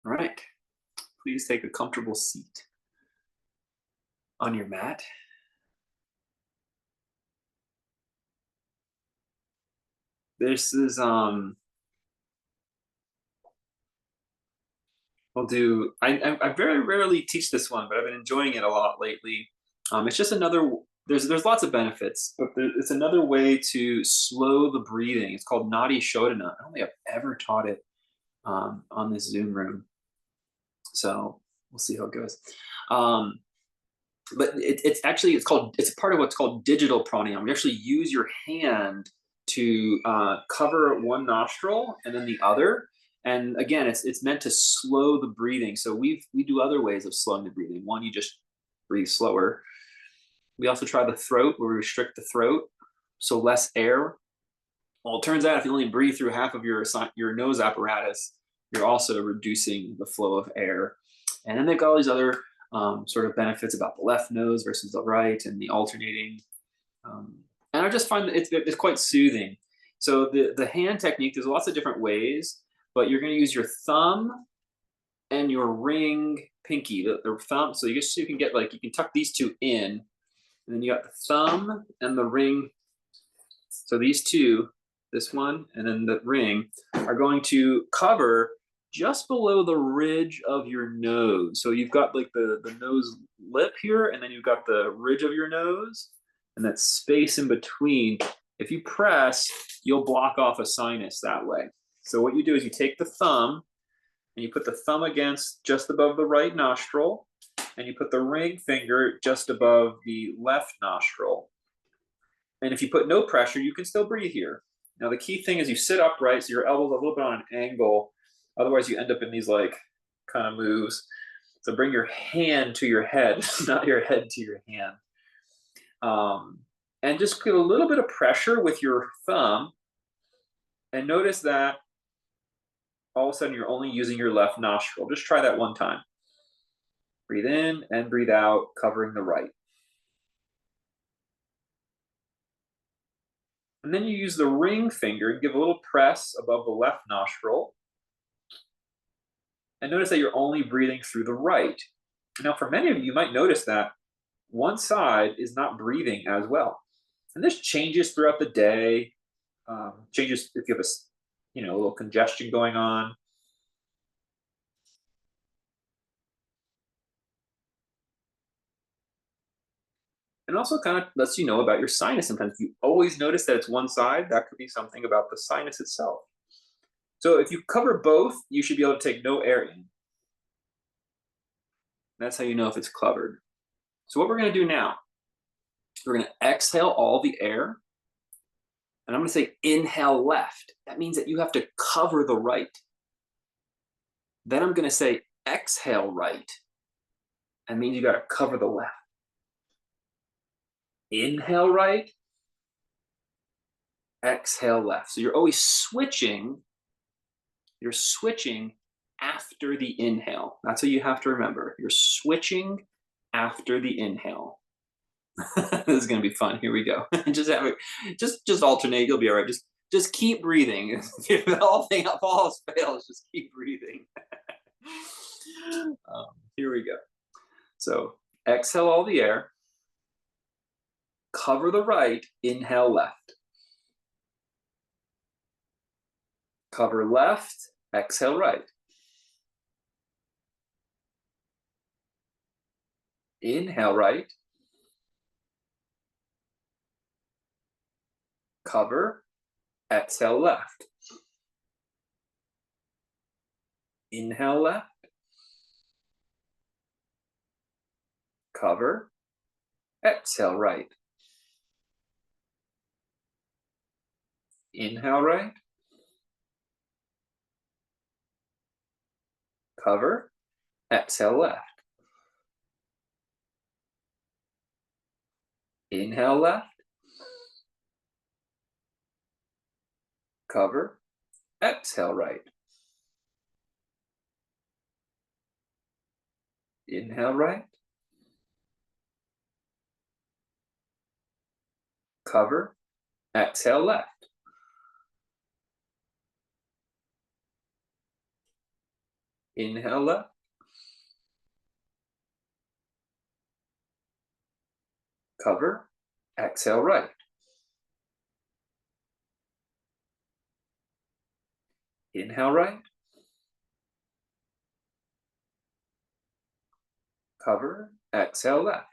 All right. Please take a comfortable seat on your mat. This is I'll do I very rarely teach this one, but I've been enjoying it a lot lately. It's just another there's lots of benefits, but it's another way to slow the breathing. It's called Nadi Shodhana. I don't think I've ever taught it on this Zoom room, so we'll see how it goes. Um, but it's actually it's part of what's called digital pranayama. You actually use your hand to cover one nostril and then the other. And again, it's meant to slow the breathing. So we do other ways of slowing the breathing. One, you just breathe slower. We also try the throat, where we restrict the throat, so less air. Well, it turns out if you only breathe through half of your nose apparatus, you're also reducing the flow of air. And then they've got all these other sort of benefits about the left nose versus the right and the alternating. Um, and I just find that it's quite soothing. So the hand technique, there's lots of different ways, but you're going to use your thumb and your ring pinky, the thumb. So you can get like you can tuck these two in, and then you got the thumb and the ring. So these two, this one and then the ring, are going to cover just below the ridge of your nose. So you've got like the nose lip here, and then you've got the ridge of your nose, and that space in between. If you press, you'll block off a sinus that way. So what you do is you take the thumb and you put the thumb against just above the right nostril, and you put the ring finger just above the left nostril. And if you put no pressure, you can still breathe here. Now, the key thing is you sit upright, so your elbows are a little bit on an angle. Otherwise, you end up in these like kind of moves. So bring your hand to your head, not your head to your hand. And just put a little bit of pressure with your thumb. And notice that all of a sudden you're only using your left nostril. Just try that one time. Breathe in and breathe out, covering the right. And then you use the ring finger and give a little press above the left nostril. And notice that you're only breathing through the right. Now, for many of you, you might notice that one side is not breathing as well. And this changes throughout the day, changes if you have a little congestion going on. And also kind of lets you know about your sinus sometimes. If you always notice that it's one side, that could be something about the sinus itself. So if you cover both, you should be able to take no air in. That's how you know if it's covered. So what we're going to do now, we're going to exhale all the air. And I'm going to say inhale left. That means that you have to cover the right. Then I'm going to say exhale right. That means you got to cover the left. Inhale right. Exhale left. So you're always switching. You're switching after the inhale. That's what you have to remember. You're switching after the inhale. This is gonna be fun. Here we go. Just alternate. You'll be all right. Just keep breathing. If the whole thing falls fails, just keep breathing. Here we go. So exhale all the air. Cover the right. Inhale left. Cover left. Exhale right. Inhale right. Cover. Exhale left. Inhale left. Cover. Exhale right. Inhale right. Cover. Exhale left. Inhale left. Cover. Exhale right. Inhale right. Cover. Exhale left. Inhale left. Cover. Exhale right. Inhale right. Cover. Exhale left.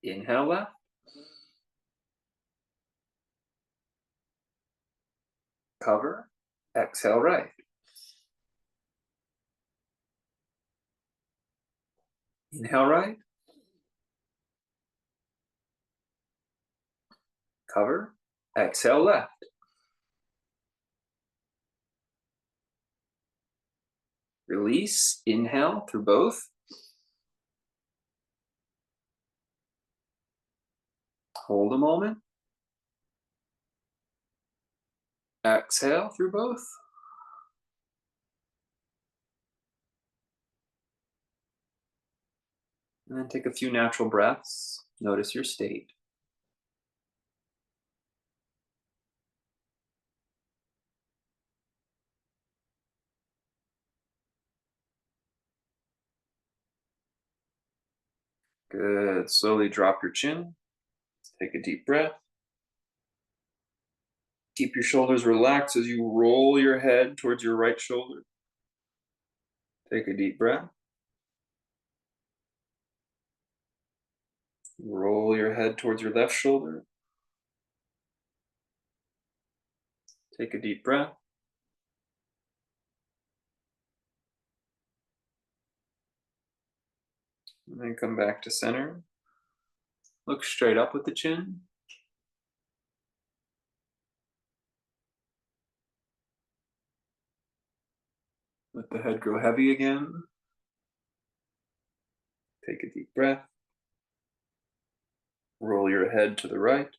Inhale left. Cover. Exhale right. Inhale right. Cover. Exhale left. Release. Inhale through both. Hold a moment. Exhale through both. And then take a few natural breaths. Notice your state. Good. Slowly drop your chin. Take a deep breath. Keep your shoulders relaxed as you roll your head towards your right shoulder. Take a deep breath. Roll your head towards your left shoulder. Take a deep breath. And then come back to center. Look straight up with the chin. Let the head grow heavy again. Take a deep breath. Roll your head to the right.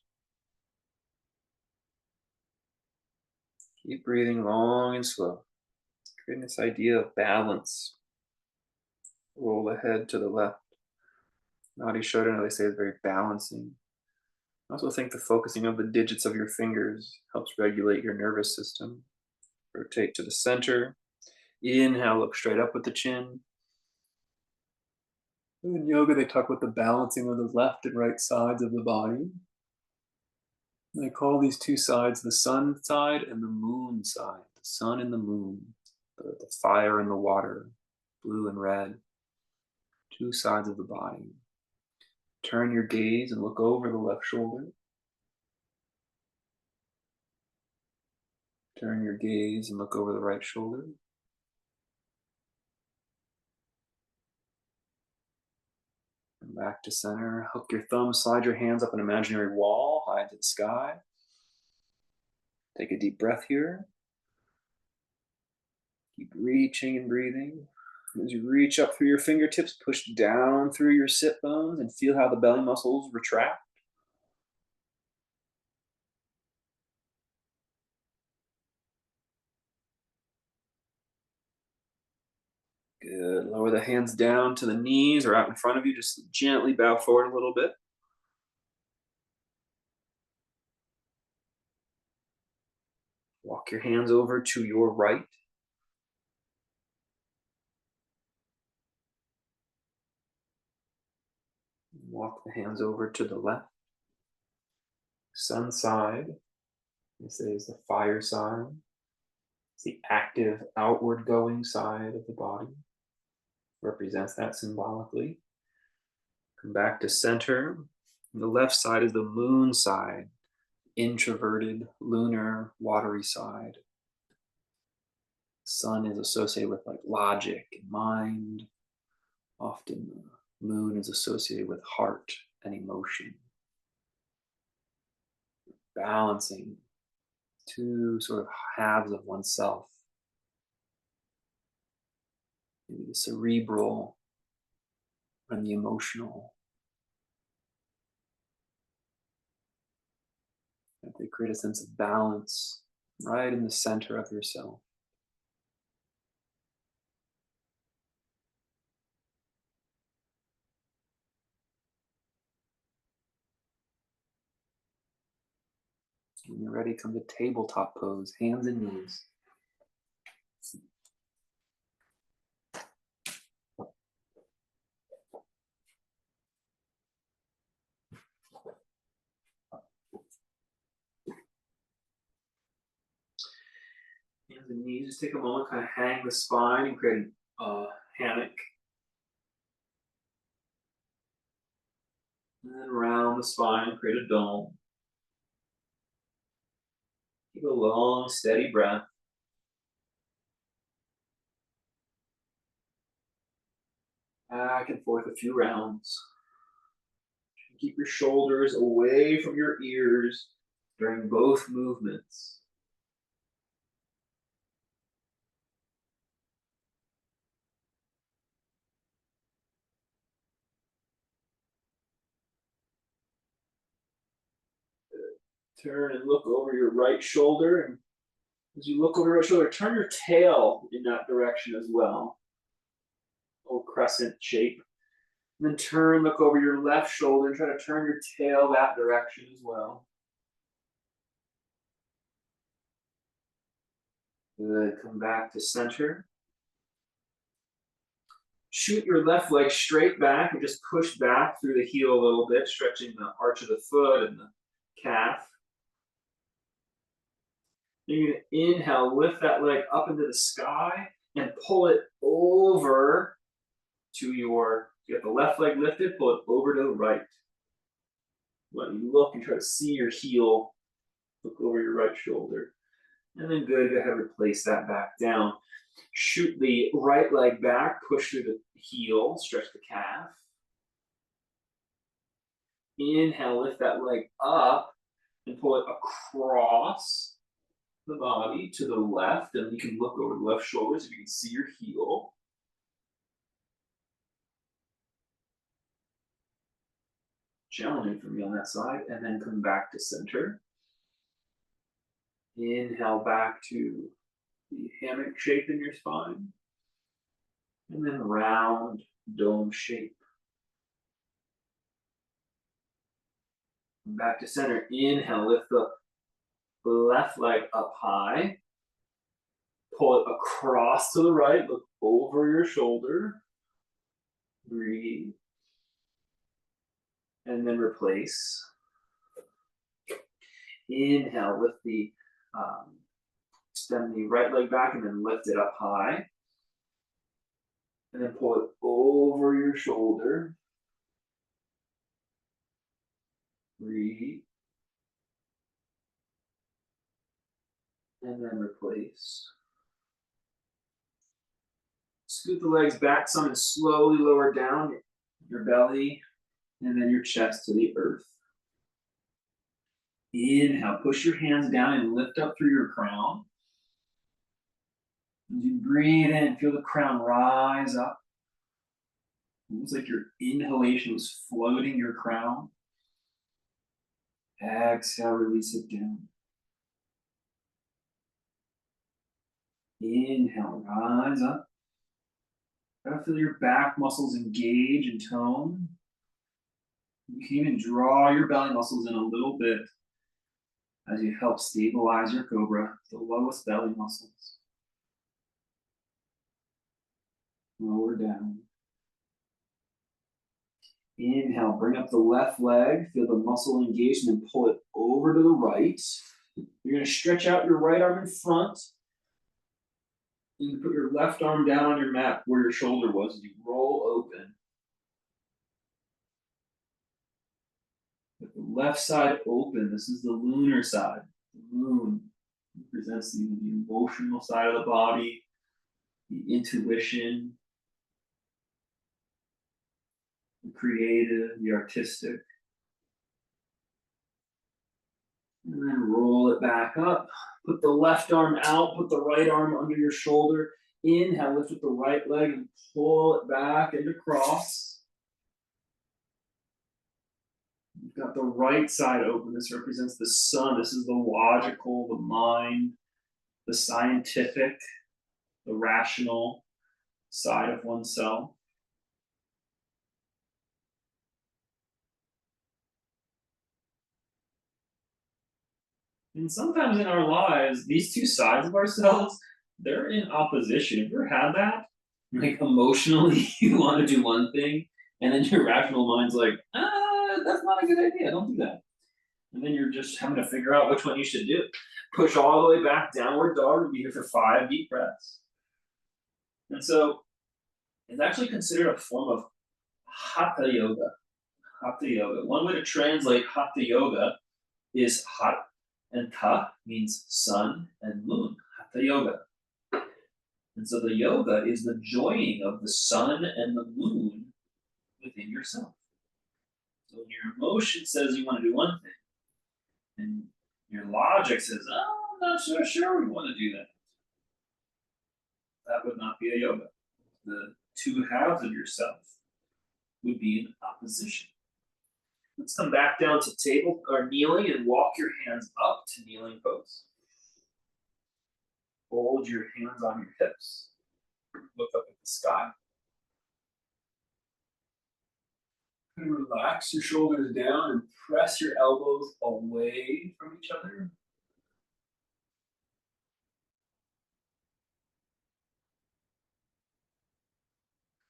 Keep breathing long and slow. Creating this idea of balance. Roll the head to the left. Nadi Shodhana, they say, is very balancing. I also think the focusing of the digits of your fingers helps regulate your nervous system. Rotate to the center. Inhale, look straight up with the chin. In yoga, they talk about the balancing of the left and right sides of the body. They call these two sides the sun side and the moon side. The sun and the moon, the fire and the water, blue and red, two sides of the body. Turn your gaze and look over the left shoulder. Turn your gaze and look over the right shoulder. Come back to center. Hook your thumb, slide your hands up an imaginary wall, high to the sky. Take a deep breath here. Keep reaching and breathing. As you reach up through your fingertips, push down through your sit bones and feel how the belly muscles retract. Good. Lower the hands down to the knees or out in front of you. Just gently bow forward a little bit. Walk your hands over to your right. Walk the hands over to the left. Sun side, they say, is the fire side. It's the active, outward going side of the body. Represents that symbolically. Come back to center. The left side is the moon side, introverted, lunar, watery side. Sun is associated with like logic and mind. Often the moon is associated with heart and emotion. Balancing two sort of halves of oneself. Maybe the cerebral and the emotional. And they create a sense of balance right in the center of yourself. When you're ready, come to tabletop pose, hands and knees. Hands and knees, just take a moment, kind of hang the spine and create a hammock. And then round the spine, create a dome. Take a long, steady breath. Back and forth a few rounds. Keep your shoulders away from your ears during both movements. Turn and look over your right shoulder. And as you look over your right shoulder, turn your tail in that direction as well. Little crescent shape. And then turn, look over your left shoulder, and try to turn your tail that direction as well. Good. Come back to center. Shoot your left leg straight back and just push back through the heel a little bit, stretching the arch of the foot and the calf. You're going to inhale, lift that leg up into the sky and pull it over to you got the left leg lifted, pull it over to the right. Let you look and try to see your heel, look over your right shoulder. And then good, go ahead and replace that back down. Shoot the right leg back, push through the heel, stretch the calf. Inhale, lift that leg up and pull it across the body to the left, and you can look over the left shoulder so you can see your heel. Challenging for me on that side, and then come back to center. Inhale back to the hammock shape in your spine, and then round dome shape. Back to center. Inhale, lift the left leg up high. Pull it across to the right. Look over your shoulder. Breathe. And then replace. Inhale, lift the, extend the right leg back and then lift it up high. And then pull it over your shoulder. Breathe. And then replace. Scoot the legs back some and slowly lower down your belly and then your chest to the earth. Inhale, push your hands down and lift up through your crown. As you breathe in, feel the crown rise up. Almost like your inhalation was floating your crown. Exhale, release it down. Inhale, rise up. Try to feel your back muscles engage and tone. You can even draw your belly muscles in a little bit as you help stabilize your cobra, the lowest belly muscles. Lower down. Inhale, bring up the left leg, feel the muscle engaged, and then pull it over to the right. You're going to stretch out your right arm in front. You can put your left arm down on your mat where your shoulder was as you roll open. With the left side open, this is the lunar side. The moon represents the emotional side of the body, the intuition, the creative, the artistic. And then roll it back up. Put the left arm out, put the right arm under your shoulder. Inhale, lift with the right leg and pull it back into cross. You've got the right side open. This represents the sun. This is the logical, the mind, the scientific, the rational side of oneself. And sometimes in our lives, these two sides of ourselves, they're in opposition. Have you ever had that? Like emotionally, you want to do one thing, and then your rational mind's like, that's not a good idea. Don't do that. And then you're just having to figure out which one you should do. Push all the way back, downward dog. We'll be here for 5 deep breaths. And so it's actually considered a form of hatha yoga. Hatha yoga. One way to translate hatha yoga is hat, and ta means sun and moon. Hatha yoga. And so the yoga is the joining of the sun and the moon within yourself. So when your emotion says you want to do one thing, and your logic says, oh, I'm not so sure we want to do that, that would not be a yoga. The two halves of yourself would be in opposition. Let's come back down to table or kneeling and walk your hands up to kneeling pose. Hold your hands on your hips. Look up at the sky. And relax your shoulders down and press your elbows away from each other.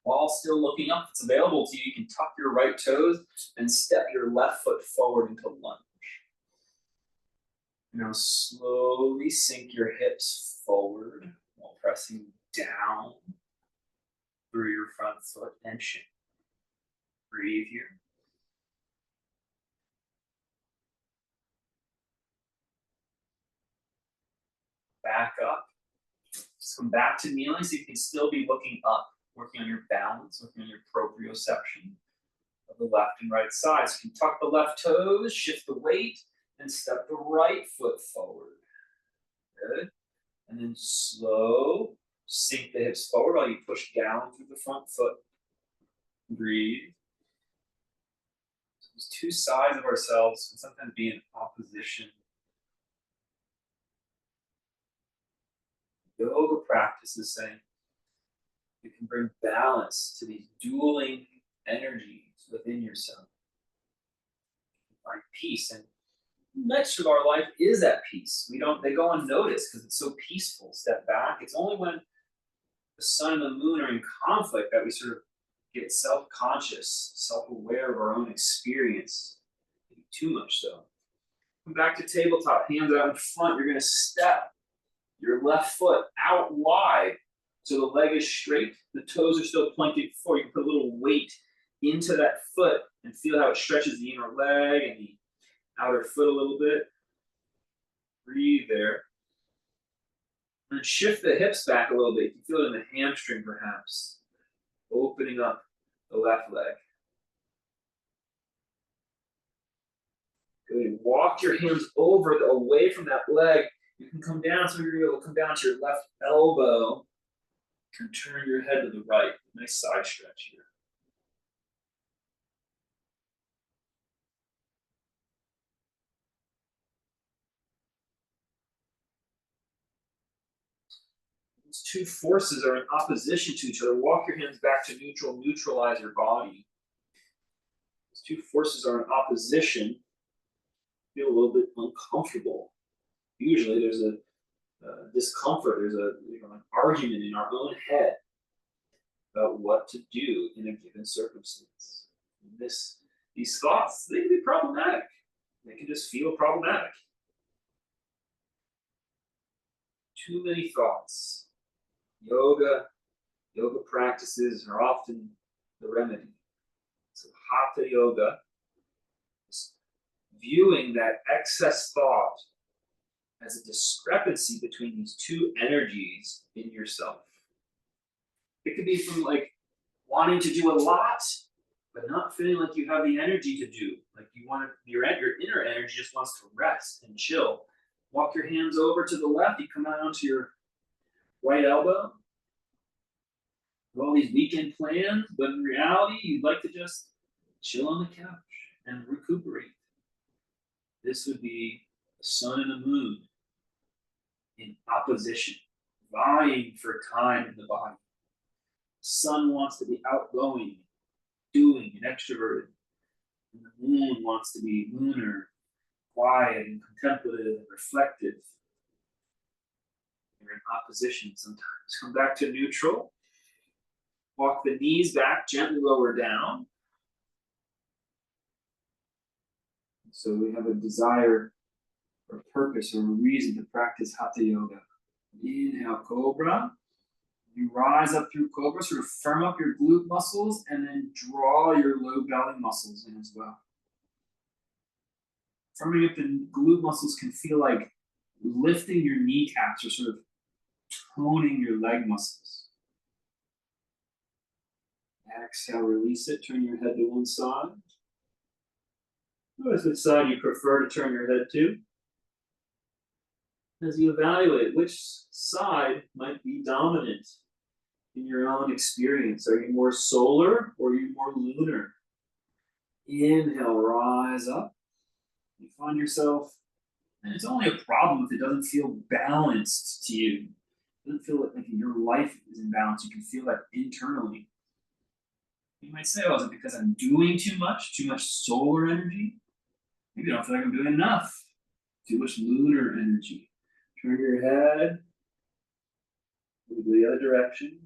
While still looking up, if it's available to you, you can tuck your right toes and step your left foot forward into lunge. Now slowly sink your hips forward while pressing down through your front foot and shin. Breathe here. Back up. Just come back to kneeling so you can still be looking up, working on your balance, working on your proprioception of the left and right side. So you can tuck the left toes, shift the weight, and step the right foot forward. Good. And then slow, sink the hips forward while you push down through the front foot. Breathe. So these two sides of ourselves can sometimes be in opposition. Yoga practice is saying you can bring balance to these dueling energies within yourself. Find peace, and much of our life is at peace. They go unnoticed because it's so peaceful. Step back. It's only when the sun and the moon are in conflict that we sort of get self-conscious, self-aware of our own experience. Maybe too much so. Come back to tabletop, hands out in front. You're going to step your left foot out wide so the leg is straight. The toes are still pointing forward. You can put a little weight into that foot and feel how it stretches the inner leg and the outer foot a little bit. Breathe there. And then shift the hips back a little bit. You can feel it in the hamstring perhaps. Opening up the left leg. Good. Walk your hands away from that leg. You can come down, so you're able to come down to your left elbow and turn your head to the right. Nice side stretch here. These two forces are in opposition to each other. Walk your hands back to neutral, neutralize your body. These two forces are in opposition. Feel a little bit uncomfortable. Usually there's a discomfort, there's an argument in our own head about what to do in a given circumstance. And these thoughts, they can be problematic. They can just feel problematic. Too many thoughts. Yoga practices are often the remedy. So hatha yoga is viewing that excess thought as a discrepancy between these two energies in yourself. It could be from like wanting to do a lot, but not feeling like you have the energy to do. Like your inner energy just wants to rest and chill. Walk your hands over to the left. You come out onto your right elbow. All these weekend plans, but in reality, you'd like to just chill on the couch and recuperate. This would be the sun and the moon in opposition, vying for time in the body. The sun wants to be outgoing, doing, and extroverted. And the moon wants to be lunar, quiet and contemplative and reflective. You're in opposition sometimes. Come back to neutral. Walk the knees back, gently lower down. So we have a desire or purpose or a reason to practice Hatha Yoga. Inhale, Cobra. You rise up through Cobra, sort of firm up your glute muscles and then draw your low belly muscles in as well. Firming up the glute muscles can feel like lifting your kneecaps or sort of toning your leg muscles. Exhale, release it, turn your head to one side. Notice which side you prefer to turn your head to. As you evaluate which side might be dominant in your own experience. Are you more solar or are you more lunar? Inhale, rise up. You find yourself, and it's only a problem if it doesn't feel balanced to you. It doesn't feel like your life is in balance. You can feel that internally. You might say, oh, is it because I'm doing too much solar energy? Maybe I don't feel like I'm doing enough. Too much lunar energy. Turn your head, move the other direction.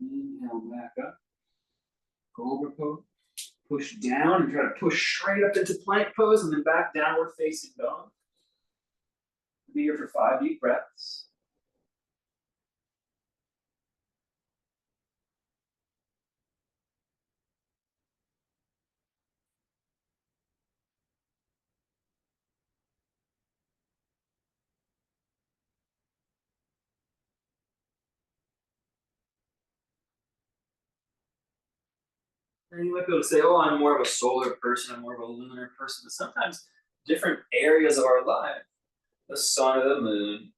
Inhale back up. Cobra pose. Push down and try to push straight up into plank pose and then back downward facing dog. Be here for 5 deep breaths. And you might be able to say, oh, I'm more of a solar person, I'm more of a lunar person. But sometimes different areas of our life, the sun or the moon,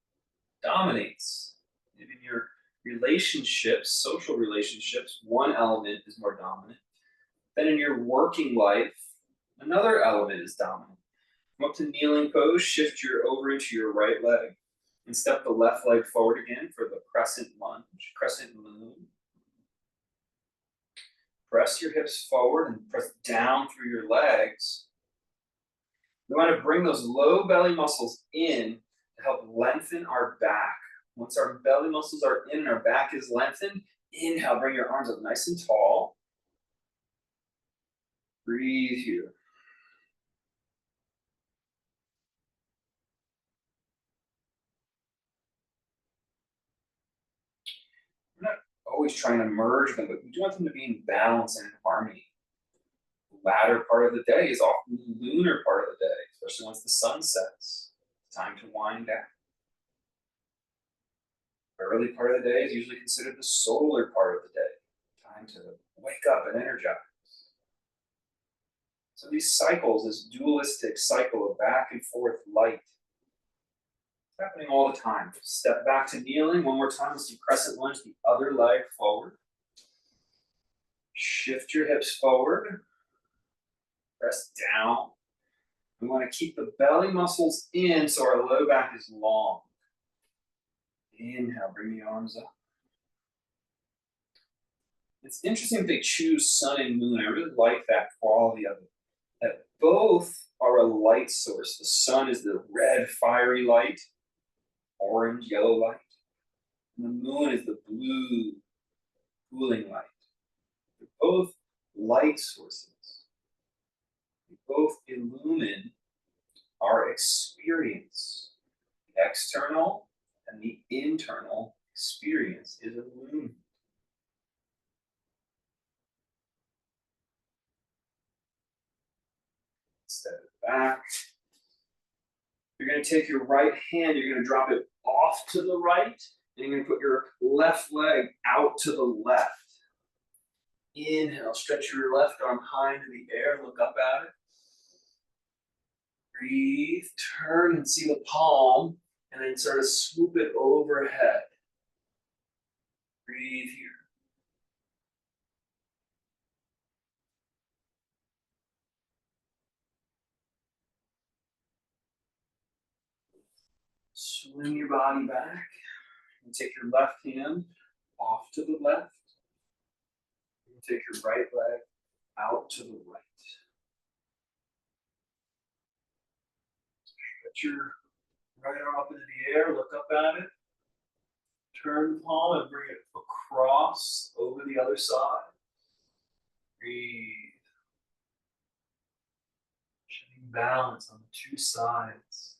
dominates. Maybe in your relationships, social relationships, one element is more dominant. Then in your working life, another element is dominant. Come up to kneeling pose, shift your over into your right leg, and step the left leg forward again for the crescent lunge, crescent moon. Press your hips forward and press down through your legs. We want to bring those low belly muscles in to help lengthen our back. Once our belly muscles are in and our back is lengthened, inhale, bring your arms up nice and tall. Breathe here. We're not always trying to merge them, but we do want them to be in balance and in harmony. The latter part of the day is often the lunar part of the day, especially once the sun sets. It's time to wind down. The early part of the day is usually considered the solar part of the day. Time to wake up and energize. So these cycles, this dualistic cycle of back and forth light, it's happening all the time. Step back to kneeling. One more time. Let's do crescent lunge, the other leg forward. Shift your hips forward. Press down. We want to keep the belly muscles in so our low back is long. Inhale, bring the arms up. It's interesting that they choose sun and moon. I really like that quality of it. That both are a light source. The sun is the red, fiery light, orange, yellow light. And the moon is the blue, cooling light. They're both light sources. They both illumine our experience. The external and the internal experience is illumined. Step it back. You're going to take your right hand, you're going to drop it off to the right, and you're going to put your left leg out to the left. Inhale, stretch your left arm high into the air, look up at it. Breathe, turn and see the palm, and then sort of swoop it overhead. Breathe here. Swing your body back and take your left hand off to the left. And take your right leg out to the right. Put your right arm up into the air, look up at it. Turn the palm and bring it across over the other side. Breathe. Achieving balance on the two sides.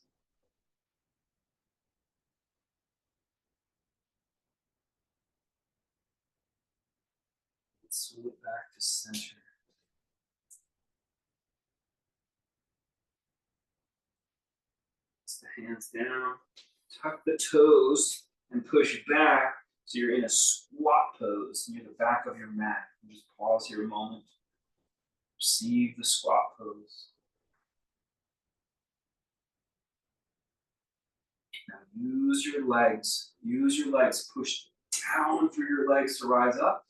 Swing it back to center. Press the hands down. Tuck the toes and push back so you're in a squat pose near the back of your mat. And just pause here a moment. Receive the squat pose. Now use your legs. Use your legs. Push down through your legs to rise up.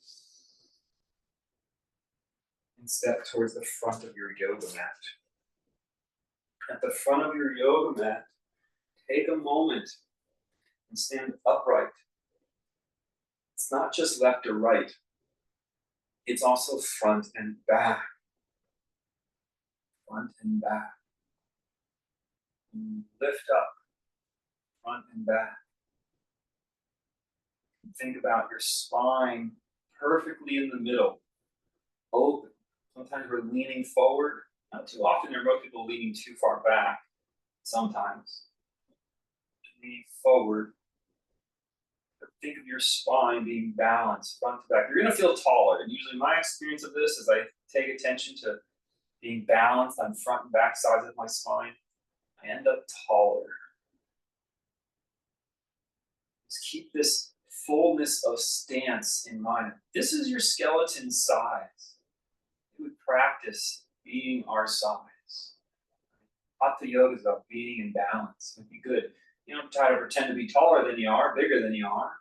And step towards the front of your yoga mat. At the front of your yoga mat, take a moment and stand upright. It's not just left or right. It's also front and back. Front and back. And lift up, front and back. And think about your spine perfectly in the middle, open. Sometimes we're leaning forward. Not too often there are most people leaning too far back. Sometimes. Leaning forward. But think of your spine being balanced front to back. You're going to feel taller. And usually my experience of this is I take attention to being balanced on front and back sides of my spine. I end up taller. Just keep this fullness of stance in mind. This is your skeleton size. We would practice being our size. Hatha yoga is about being in balance. It would be good. You don't try to pretend to be taller than you are, bigger than you are.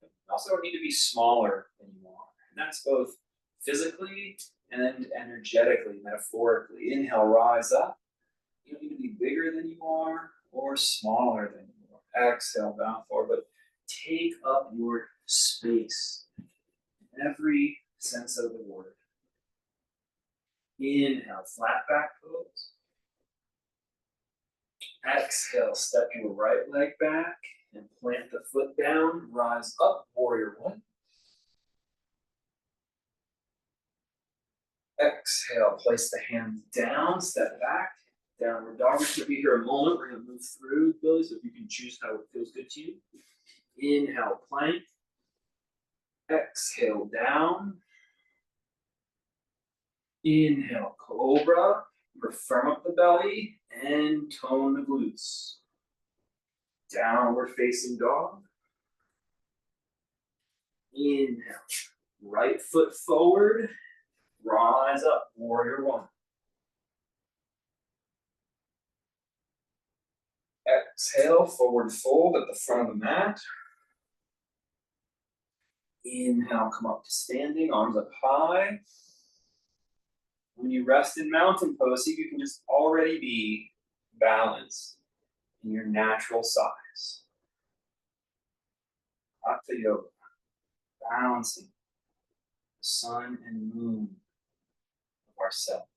You also don't need to be smaller than you are. And that's both physically and energetically, metaphorically. Inhale, rise up. You don't need to be bigger than you are or smaller than you are. Exhale, bow forward. But take up your space in every sense of the word. Inhale, flat back pose. Exhale, step your right leg back and plant the foot down. Rise up, warrior one. Exhale, place the hands down, step back. Downward dog. We're going to be here a moment. We're going to move through, Billy, so if you can choose how it feels good to you. Inhale, plank. Exhale, down. Inhale, cobra. Firm up the belly and tone the glutes. Downward facing dog. Inhale, right foot forward. Rise up, warrior one. Exhale, forward fold at the front of the mat. Inhale, come up to standing, arms up high. When you rest in mountain pose, see if you can just already be balanced in your natural size. Hatha yoga, balancing the sun and moon of ourself.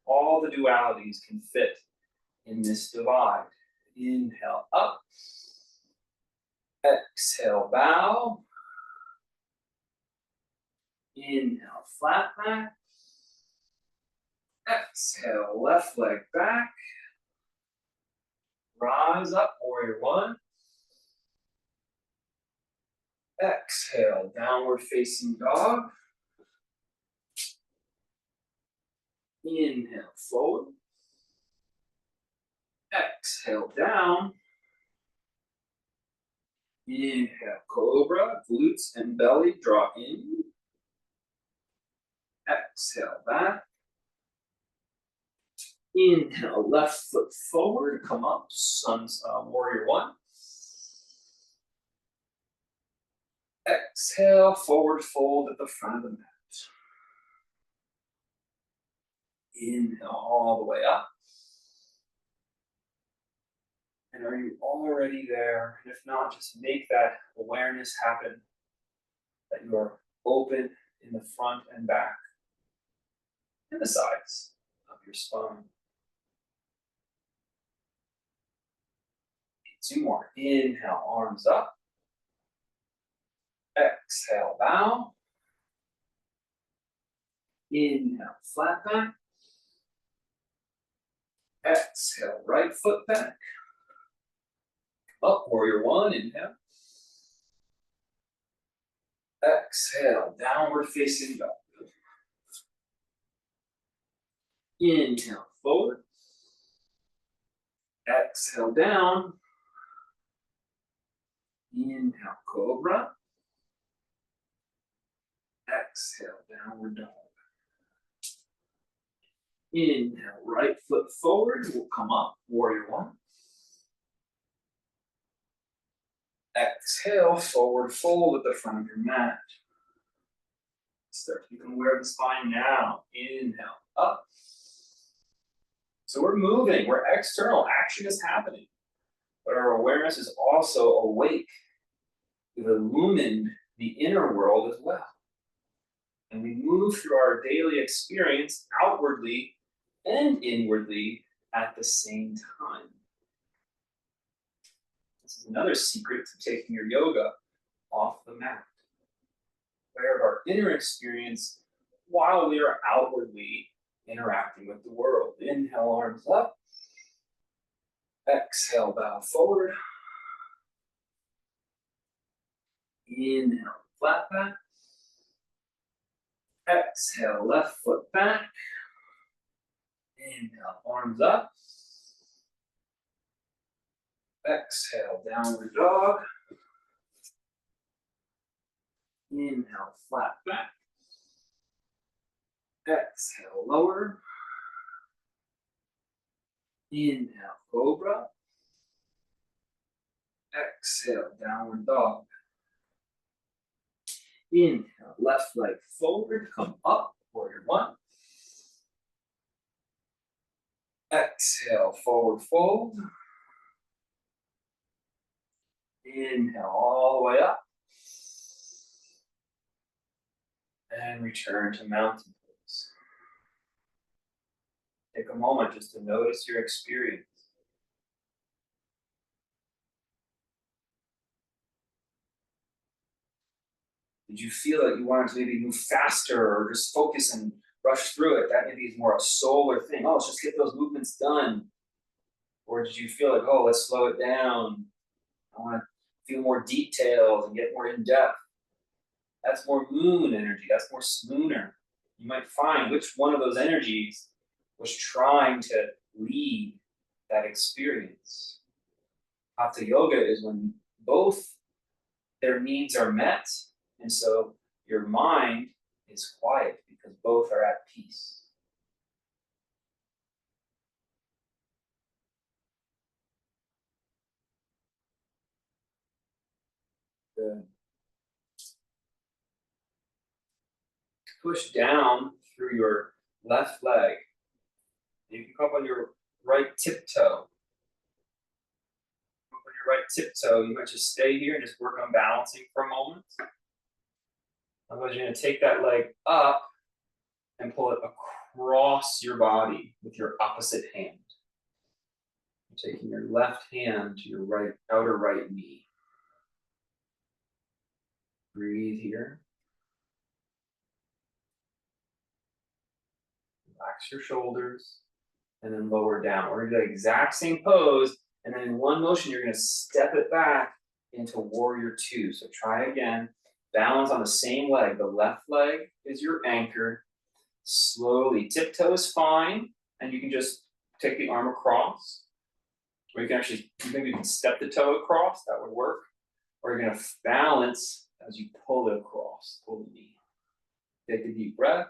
All the dualities can fit in this divide. Inhale up. Exhale, bow. Inhale, flat back. Exhale, left leg back. Rise up, warrior one. Exhale, downward facing dog. Inhale, forward. Exhale, down. Inhale, cobra, glutes and belly draw in. Exhale, back. Inhale, left foot forward, come up, sun's warrior one. Exhale, forward fold at the front of the mat. Inhale all the way up. And are you already there? And if not, just make that awareness happen that you are open in the front and back and the sides of your spine. 2 more. Inhale, arms up. Exhale, bow. Inhale, flat back. Exhale, right foot back. Up, warrior one, inhale. Exhale, downward facing dog. Inhale, forward. Exhale, down. Inhale, cobra. Exhale, downward dog. Inhale, right foot forward. We'll come up, warrior one. Exhale, forward fold at the front of your mat. Start to become aware of the spine now. Inhale, up. So we're moving, we're external, action is happening. But our awareness is also awake. We've illumined the inner world as well. And we move through our daily experience outwardly and inwardly at the same time. This is another secret to taking your yoga off the mat. Aware of our inner experience while we are outwardly interacting with the world. Inhale, arms up. Exhale, bow forward. Inhale, flat back. Exhale, left foot back. Inhale, arms up. Exhale, downward dog. Inhale, flat back. Exhale, lower. Inhale, cobra. Exhale, downward dog. Inhale, left leg forward, come up, warrior one. Exhale, forward fold. Inhale, all the way up. And return to mountain pose. Take a moment just to notice your experience. Did you feel that you wanted to maybe move faster or just focus and rush through it? That maybe is more a solar thing. Oh, let's just get those movements done. Or did you feel like, oh, let's slow it down. I want to feel more details and get more in depth. That's more moon energy. That's more swooner. You might find which one of those energies was trying to lead that experience. Hatha yoga is when both their needs are met, and so your mind is quiet because both are at peace. Good. Push down through your left leg. You can come up on your right tiptoe. On your right tiptoe, you might just stay here and just work on balancing for a moment. Otherwise, you're going to take that leg up and pull it across your body with your opposite hand. You're taking your left hand to your right outer right knee. Breathe here. Relax your shoulders and then lower down. We're going to do the exact same pose, and then in one motion, you're going to step it back into warrior two. So try again. Balance on the same leg. The left leg is your anchor. Slowly, tiptoe is fine, and you can just take the arm across, or you can actually, maybe you can step the toe across, that would work, or you're going to balance as you pull it across, pull the knee. Take a deep breath,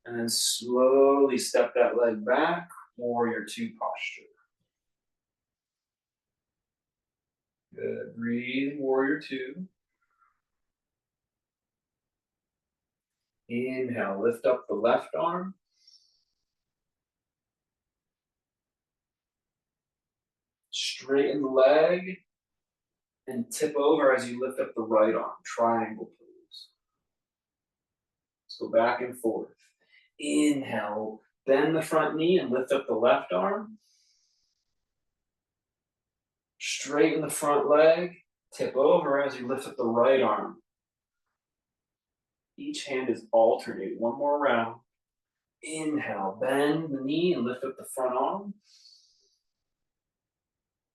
and then slowly step that leg back, warrior two posture. Good, breathe, warrior two. Inhale, lift up the left arm. Straighten the leg and tip over as you lift up the right arm, triangle pose. Let's go back and forth. Inhale, bend the front knee and lift up the left arm. Straighten the front leg, tip over as you lift up the right arm. Each hand is alternate. One more round. Inhale, bend the knee and lift up the front arm.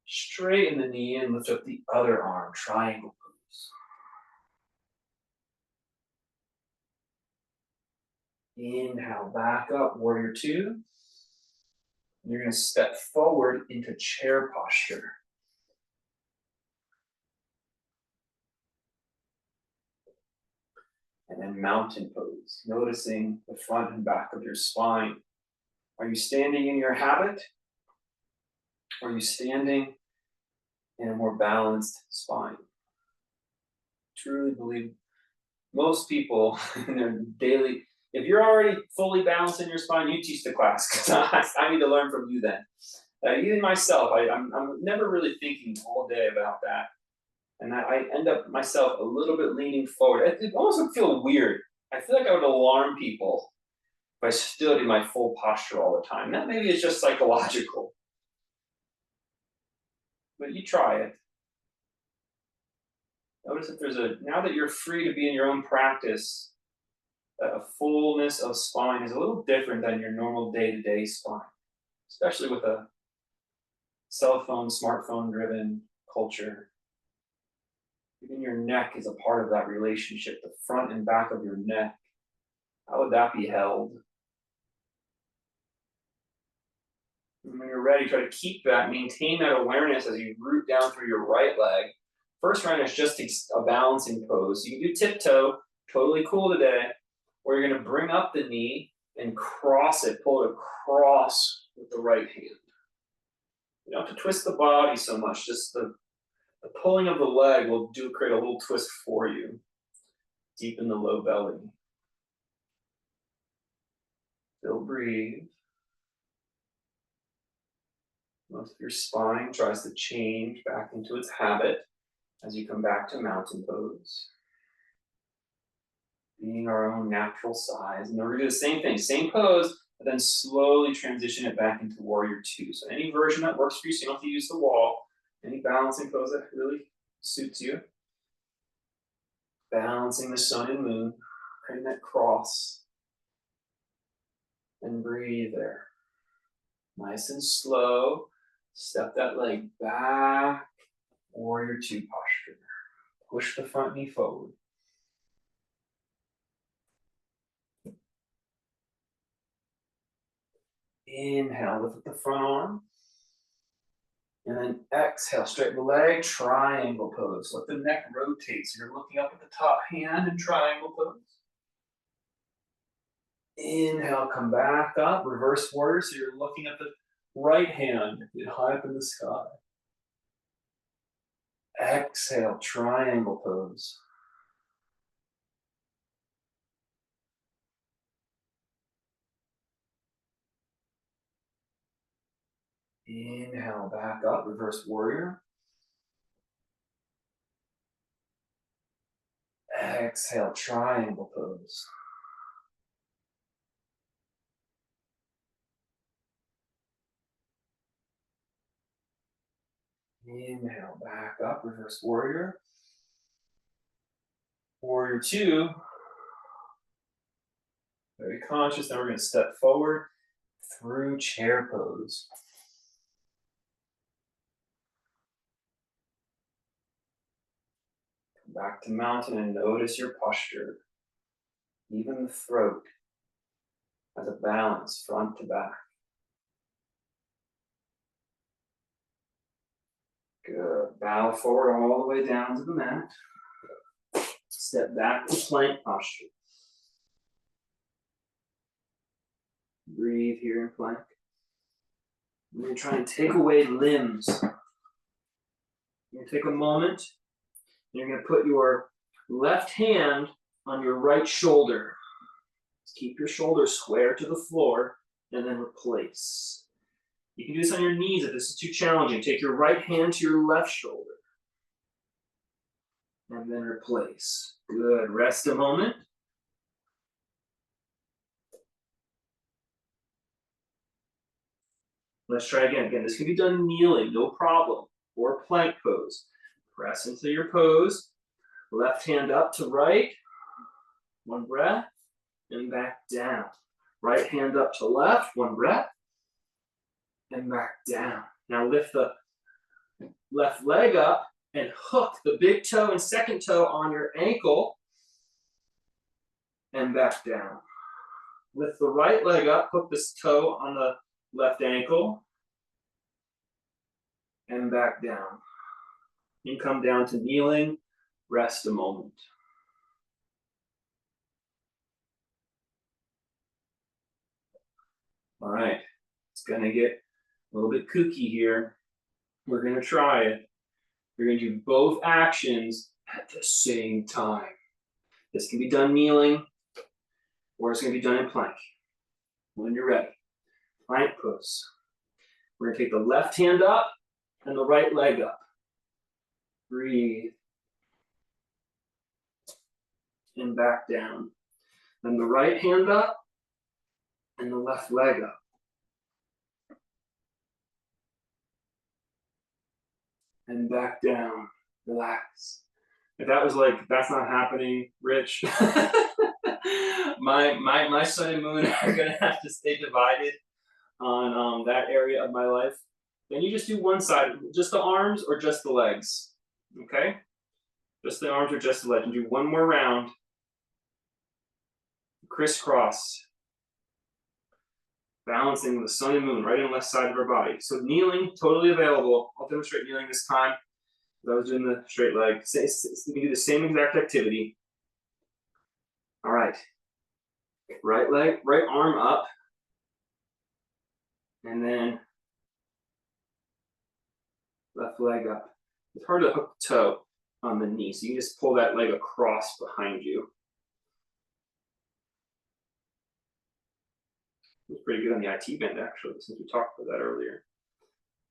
Straighten the knee and lift up the other arm, triangle pose. Inhale, back up, warrior two. You're going to step forward into chair posture. And then mountain pose, noticing the front and back of your spine. Are you standing in your habit? Or are you standing in a more balanced spine? Truly believe most people in their daily, if you're already fully balanced in your spine, you teach the class, because I need to learn from you then. Even myself, I'm never really thinking all day about that. And I end up myself a little bit leaning forward. It almost would feel weird. I feel like I would alarm people if I stood in my full posture all the time. That maybe is just psychological. But you try it. Notice if there's now that you're free to be in your own practice, a fullness of spine is a little different than your normal day-to-day spine, especially with a cell phone, smartphone-driven culture. Even your neck is a part of that relationship, the front and back of your neck. How would that be held? And when you're ready, try to keep that, maintain that awareness as you root down through your right leg. First round is just a balancing pose. You can do tiptoe, totally cool today, where you're going to bring up the knee and cross it, pull it across with the right hand. You don't have to twist the body so much, just the pulling of the leg will create a little twist for you. Deepen the low belly. Still breathe. Most of your spine tries to change back into its habit as you come back to mountain pose. Being our own natural size. And then we're going to do the same thing, same pose, but then slowly transition it back into warrior two. So any version that works for you, so you don't have to use the wall. Any balancing pose that really suits you. Balancing the sun and moon, creating that cross. And breathe there. Nice and slow. Step that leg back. Warrior two posture. Push the front knee forward. Inhale, lift up the front arm. And then exhale, straighten the leg, triangle pose. Let the neck rotate. So you're looking up at the top hand in triangle pose. Inhale, come back up, reverse warrior. So you're looking at the right hand, high up in the sky. Exhale, triangle pose. Inhale, back up, reverse warrior. Exhale, triangle pose. Inhale, back up, reverse warrior. Warrior two. Very conscious, now we're going to step forward through chair pose. Come back to mountain and notice your posture. Even the throat has a balance front to back. Good. Bow forward all the way down to the mat. Step back to plank posture. Breathe here in plank. We're going to try and take away limbs. You're going to take a moment. And you're going to put your left hand on your right shoulder. Keep your shoulder square to the floor and then replace. You can do this on your knees if this is too challenging. Take your right hand to your left shoulder. And then replace. Good. Rest a moment. Let's try again. Again, this can be done kneeling, no problem, or plank pose. Press into your pose. Left hand up to right. One breath. And back down. Right hand up to left. One breath. And back down. Now lift the left leg up and hook the big toe and second toe on your ankle. And back down. Lift the right leg up, hook this toe on the left ankle, and back down. And come down to kneeling, rest a moment. All right, it's gonna get a little bit kooky here. We're gonna try it. You're gonna do both actions at the same time. This can be done kneeling, or it's gonna be done in plank. When you're ready, plank pose. We're gonna take the left hand up and the right leg up. Breathe. And back down. Then the right hand up and the left leg up. And back down. Relax. If that was like, that's not happening, Rich, my sun and moon are gonna have to stay divided on that area of my life. Then you just do one side, just the arms or just the legs, okay? Just the arms or just the legs. And do one more round. Crisscross. Balancing the sun and moon, right and left side of our body. So kneeling, totally available. I'll demonstrate kneeling this time. I was doing the straight leg. You can do the same exact activity. All right. Right leg, right arm up. And then left leg up. It's hard to hook the toe on the knee, so you can just pull that leg across behind you. It was pretty good on the IT bend, actually, since we talked about that earlier.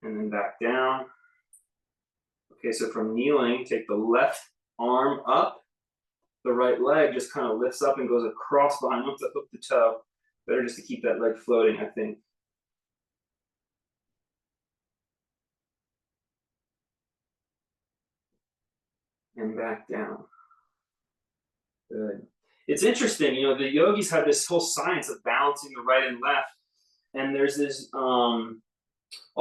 And then back down. Okay, so from kneeling, take the left arm up. The right leg just kind of lifts up and goes across behind. Once I hook the toe, better just to keep that leg floating, I think. And back down. Good. It's interesting, you know, the yogis have this whole science of balancing the right and left. And there's this, all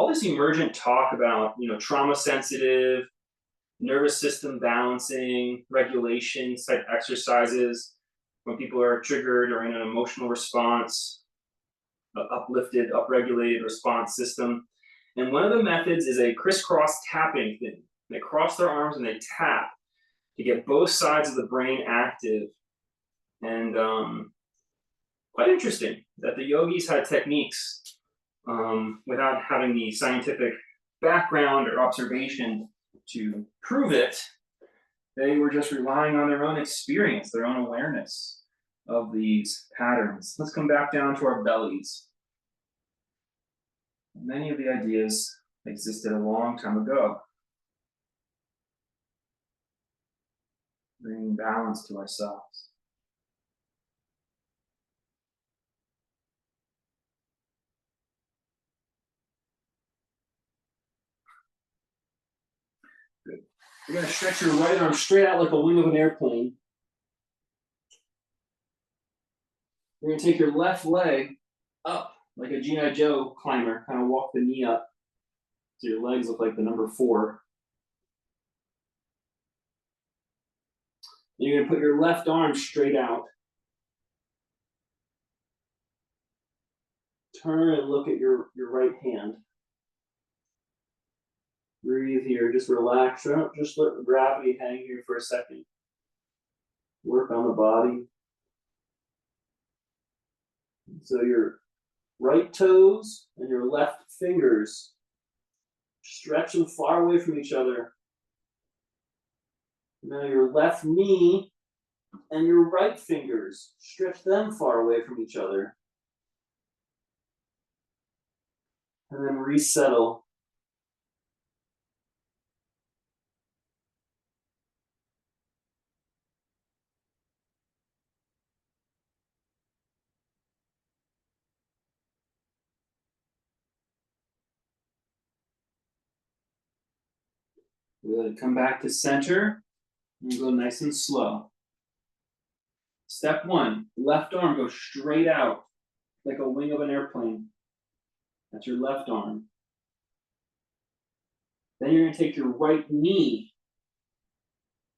this emergent talk about, you know, trauma sensitive, nervous system balancing, regulation type exercises when people are triggered or in an emotional response, uplifted, upregulated response system. And one of the methods is a crisscross tapping thing. They cross their arms and they tap to get both sides of the brain active. And quite interesting that the yogis had techniques without having the scientific background or observation to prove it. They were just relying on their own experience, their own awareness of these patterns. Let's come back down to our bellies. Many of the ideas existed a long time ago. Bringing balance to ourselves. Good. You're going to stretch your right arm straight out like a wing of an airplane. You're going to take your left leg up like a G.I. Joe climber, kind of walk the knee up so your legs look like the number 4. And you're going to put your left arm straight out. Turn and look at your right hand. Breathe here, just relax. Don't just let the gravity hang here for a second. Work on the body. So your right toes and your left fingers, stretch them far away from each other. Now your left knee and your right fingers, stretch them far away from each other. and then resettle. Good. Come back to center and go nice and slow. Step one, left arm goes straight out like a wing of an airplane. That's your left arm. Then you're going to take your right knee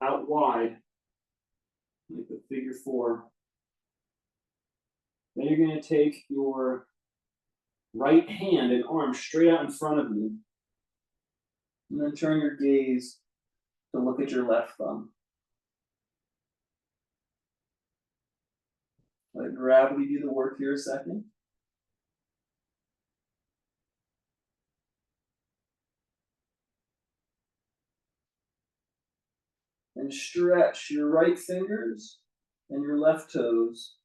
out wide, like the figure four. Then you're going to take your right hand and arm straight out in front of you. And then turn your gaze to look at your left thumb. Let gravity do the work here a second. And stretch your right fingers and your left toes.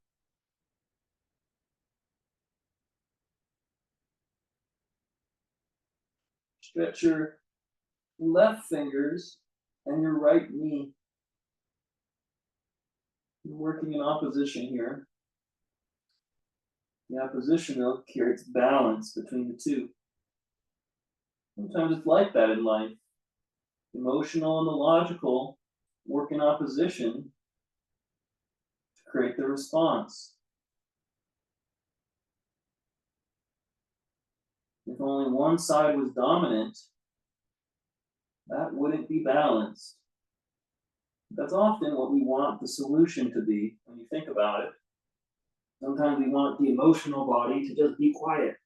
Stretch your left fingers and your right knee. You're working in opposition here. The opposition creates balance between the two. Sometimes it's like that in life. Emotional and the logical work in opposition to create the response. If only one side was dominant, that wouldn't be balanced. That's often what we want the solution to be when you think about it. Sometimes we want the emotional body to just be quiet.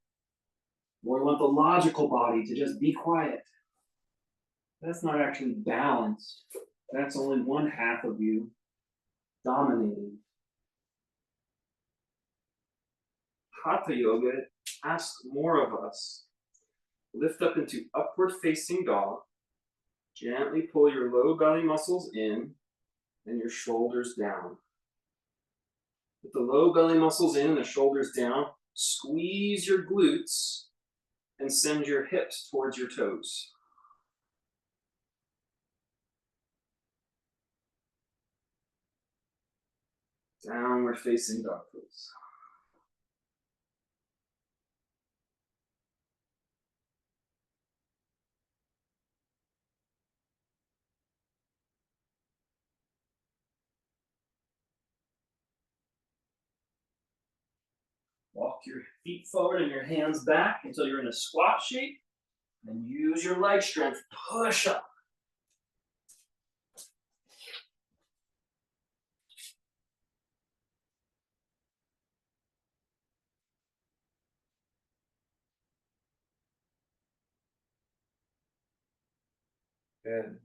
Or we want the logical body to just be quiet. That's not actually balanced. That's only one half of you dominating. Hatha Yoga asks more of us. Lift up into upward facing dog. Gently pull your low belly muscles in and your shoulders down. With the low belly muscles in and the shoulders down, squeeze your glutes and send your hips towards your toes. Downward facing dog pose. Walk your feet forward and your hands back until you're in a squat shape. And use your leg strength. Push up. Good.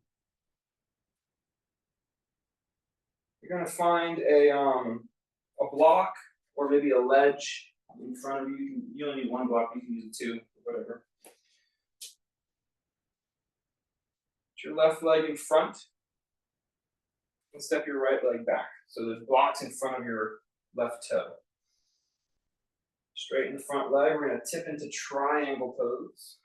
You're going to find a block or maybe a ledge in front of you. You only need one block. You can use two, whatever. Put your left leg in front and step your right leg back. So there's blocks in front of your left toe. Straighten the front leg. We're going to tip into triangle pose.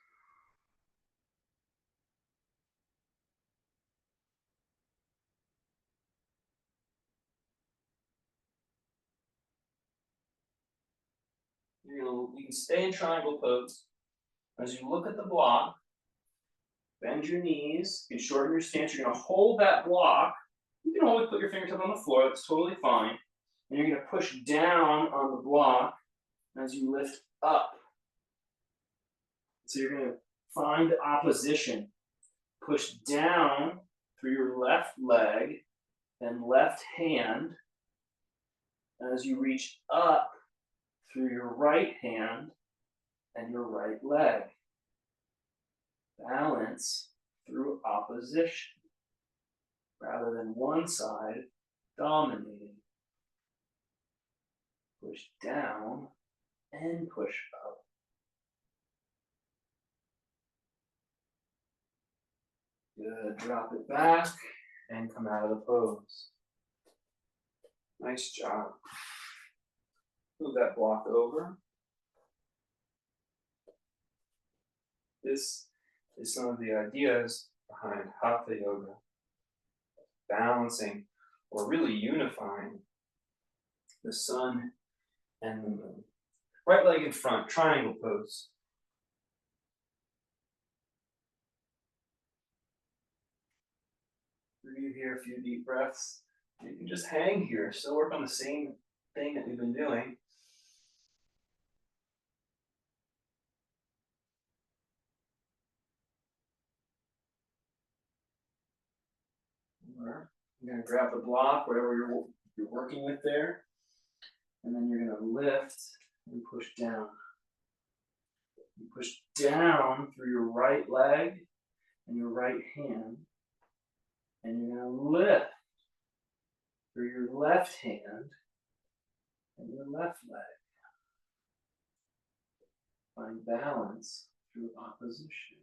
You can stay in triangle pose. As you look at the block, bend your knees, you can shorten your stance. You're going to hold that block. You can always put your fingertip on the floor. That's totally fine. And you're going to push down on the block as you lift up. So you're going to find opposition. Push down through your left leg and left hand as you reach up through your right hand and your right leg. Balance through opposition rather than one side dominating. Push down and push up. Good. Drop it back and come out of the pose. Nice job. Move that block over. This is some of the ideas behind Hatha Yoga, balancing or really unifying the sun and the moon. Right leg in front, triangle pose. Breathe here, a few deep breaths. You can just hang here, still work on the same thing that we've been doing. You're going to grab the block, whatever you're working with there, and then you're going to lift and push down. You push down through your right leg and your right hand, and you're going to lift through your left hand and your left leg. Find balance through opposition.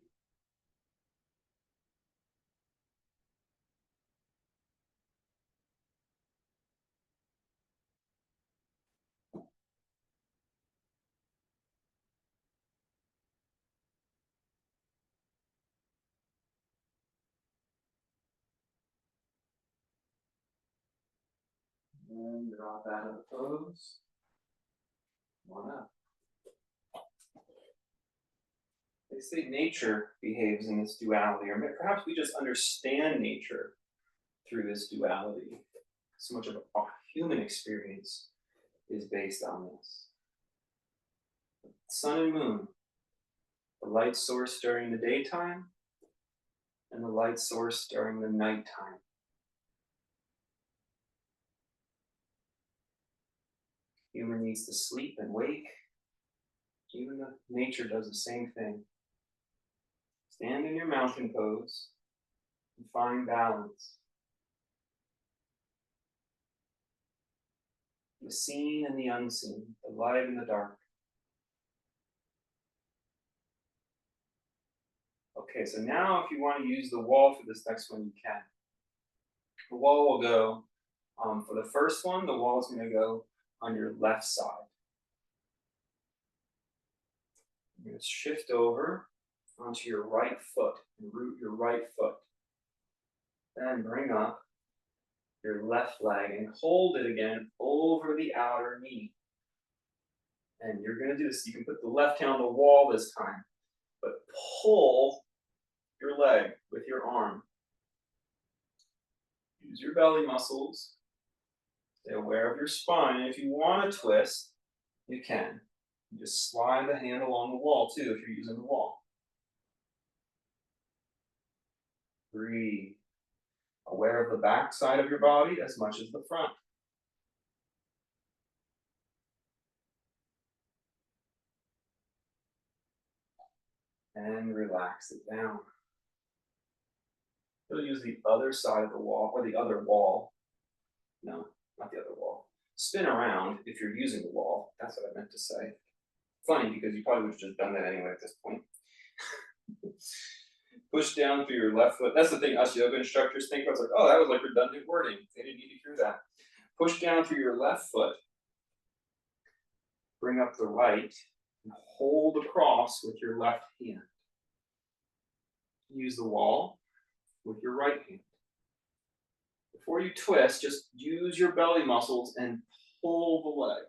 And drop out of the pose. One up. They say nature behaves in this duality, or perhaps we just understand nature through this duality. So much of our human experience is based on this. Sun and moon, the light source during the daytime and the light source during the nighttime. Human needs to sleep and wake. Even the nature does the same thing. Stand in your mountain pose and find balance. The seen and the unseen, the light and the dark. Okay, so now if you want to use the wall for this next one, you can. The wall will go, for the first one, the wall is going to go on your left side. You're going to shift over onto your right foot and root your right foot. Then bring up your left leg and hold it again over the outer knee. And you're going to do this. You can put the left hand on the wall this time, but pull your leg with your arm. Use your belly muscles. Stay aware of your spine. And if you want to twist, you can. You just slide the hand along the wall too if you're using the wall. Breathe. Aware of the back side of your body as much as the front. And relax it down. You'll use the other side of the wall, or the other wall. No, not the other wall. Spin around if you're using the wall. That's what I meant to say. Funny, because you probably would have just done that anyway at this point. Push down through your left foot. That's the thing us yoga instructors think about. It's like, oh, that was like redundant wording. They didn't need to hear that. Push down through your left foot. Bring up the right and hold across with your left hand. Use the wall with your right hand. Before you twist, just use your belly muscles and pull the leg.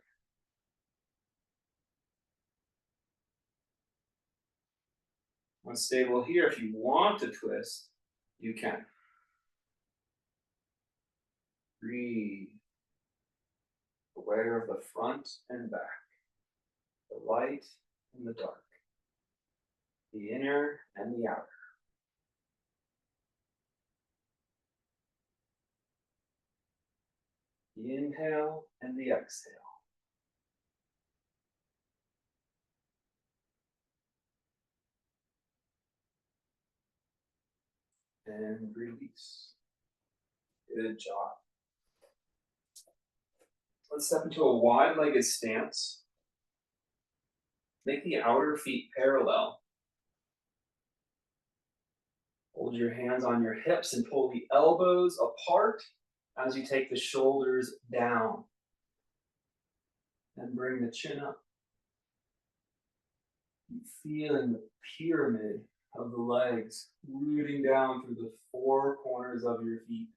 Unstable here, if you want to twist, you can. Breathe. Aware of the front and back, the light and the dark, the inner and the outer. The inhale and the exhale. And release. Good job. Let's step into a wide-legged stance. Make the outer feet parallel. Hold your hands on your hips and pull the elbows apart as you take the shoulders down. And bring the chin up. Feeling the pyramid of the legs rooting down through the four corners of your feet.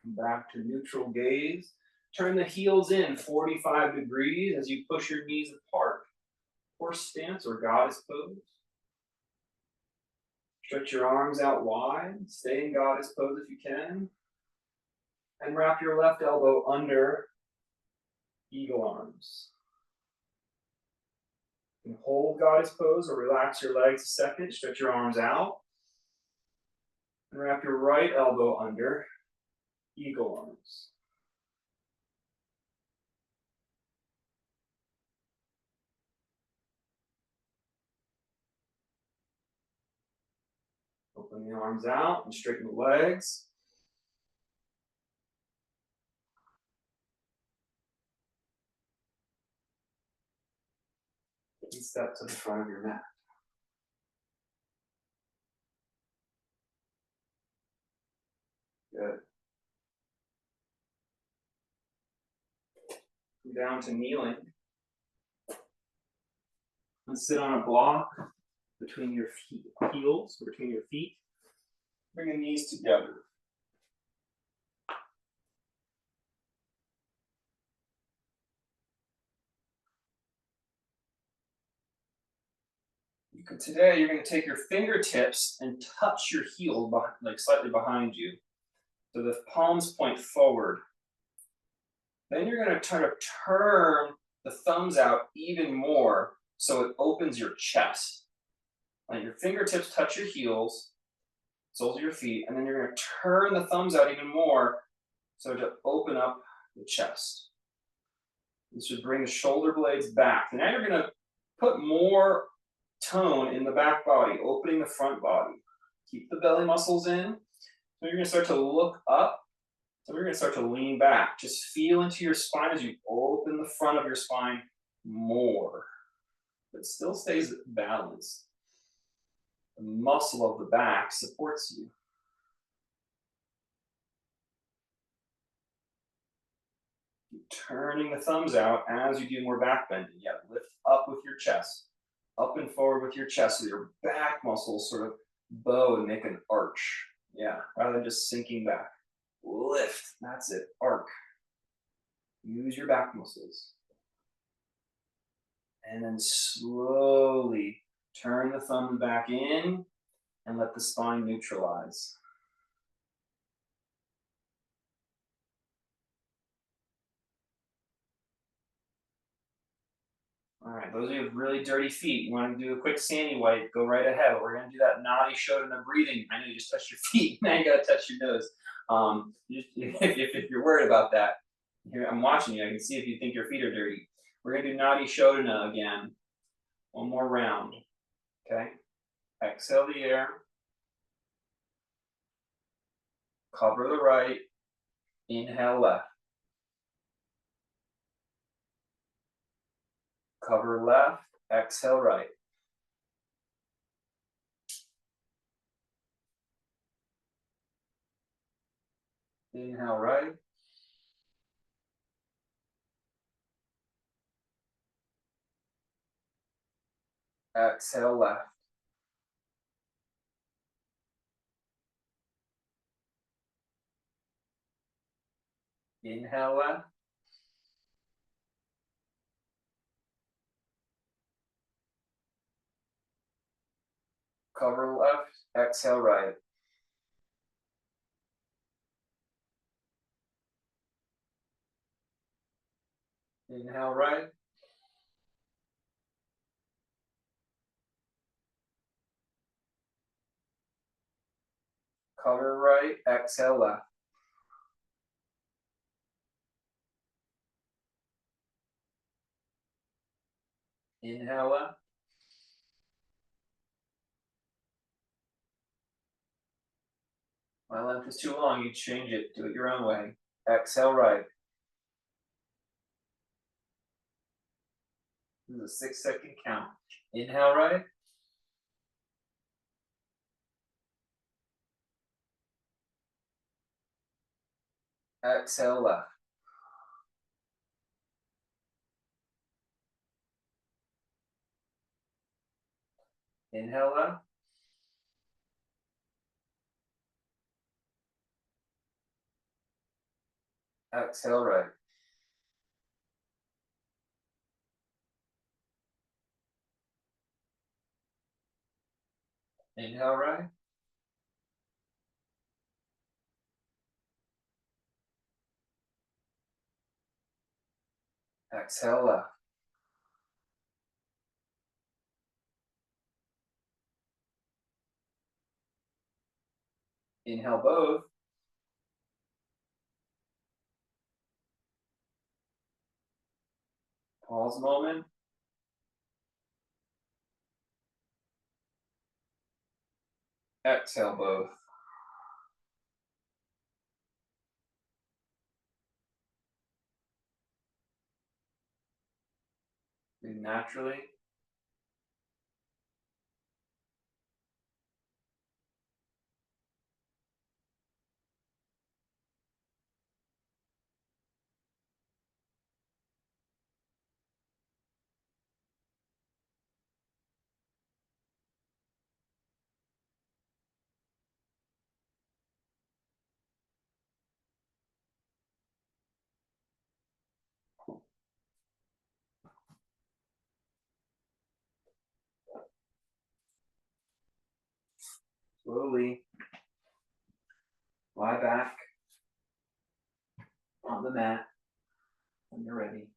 Come back to neutral gaze. Turn the heels in 45 degrees as you push your knees apart. Horse stance or goddess pose. Stretch your arms out wide. Stay in goddess pose if you can. And wrap your left elbow under eagle arms. You can hold goddess pose or relax your legs a second. Stretch your arms out. And wrap your right elbow under eagle arms. Open the arms out and straighten the legs. And step to the front of your mat. Good. Come down to kneeling. And sit on a block between your heels, between your feet. Bring the knees together. Today, you're going to take your fingertips and touch your heel like slightly behind you. So the palms point forward. Then you're going to try to turn the thumbs out even more so it opens your chest. Let your fingertips touch your heels, soles of your feet, and then you're going to turn the thumbs out even more so to open up the chest. This should bring the shoulder blades back. And now you're going to put more tone in the back body, opening the front body. Keep the belly muscles in. So you're going to start to look up. So we're going to start to lean back. Just feel into your spine as you open the front of your spine more. But still stays balanced. The muscle of the back supports you. Keep turning the thumbs out as you do more back bending. Yeah, lift up with your chest. Up and forward with your chest so your back muscles sort of bow and make an arch. Yeah, rather than just sinking back. Lift, that's it, arc. Use your back muscles. And then slowly turn the thumb back in and let the spine neutralize. All right, those of you with really dirty feet, you want to do a quick sandy wipe, go right ahead. We're going to do that Nadi Shodhana breathing. I know you just touched your feet, now you got to touch your nose. If you're worried about that, here I'm watching you. I can see if you think your feet are dirty. We're going to do Nadi Shodhana again. One more round. Okay. Exhale the air. Cover the right. Inhale left. Cover left. Exhale right. Inhale right. Exhale left. Inhale left. Cover left. Exhale right. Inhale right. Cover right. Exhale left. Inhale left. My length is too long. You change it. Do it your own way. Exhale right. This is a 6-second count. Inhale right. Exhale left. Inhale left. Exhale right. Inhale right. Exhale left. Inhale both. Pause a moment. Exhale both. Breathe naturally. Slowly lie back on the mat when you're ready.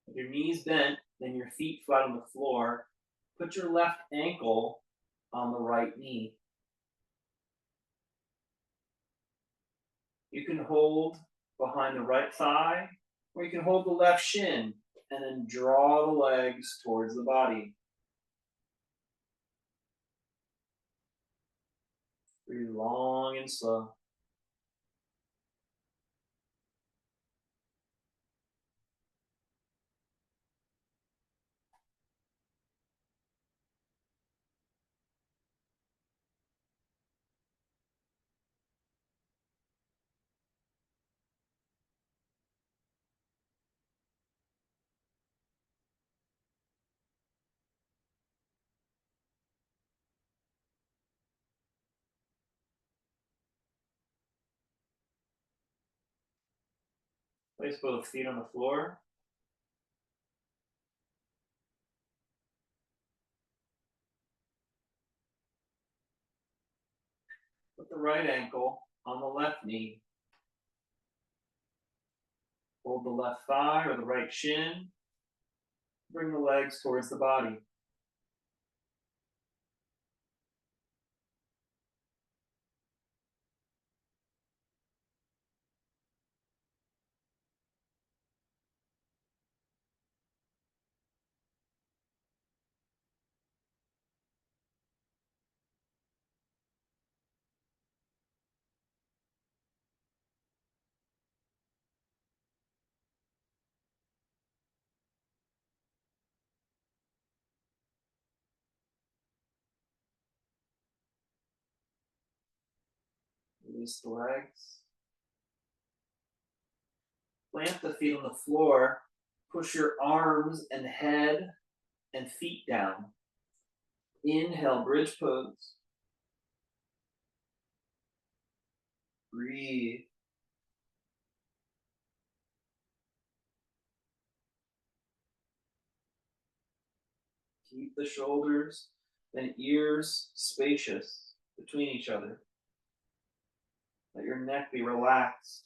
With your knees bent and your feet flat on the floor, put your left ankle on the right knee. You can hold behind the right thigh, or you can hold the left shin and then draw the legs towards the body. Breathe long and slow. Place both feet on the floor. Put the right ankle on the left knee. Hold the left thigh or the right shin. Bring the legs towards the body. Release the legs. Plant the feet on the floor. Push your arms and head and feet down. Inhale, bridge pose. Breathe. Keep the shoulders and ears spacious between each other. Let your neck be relaxed.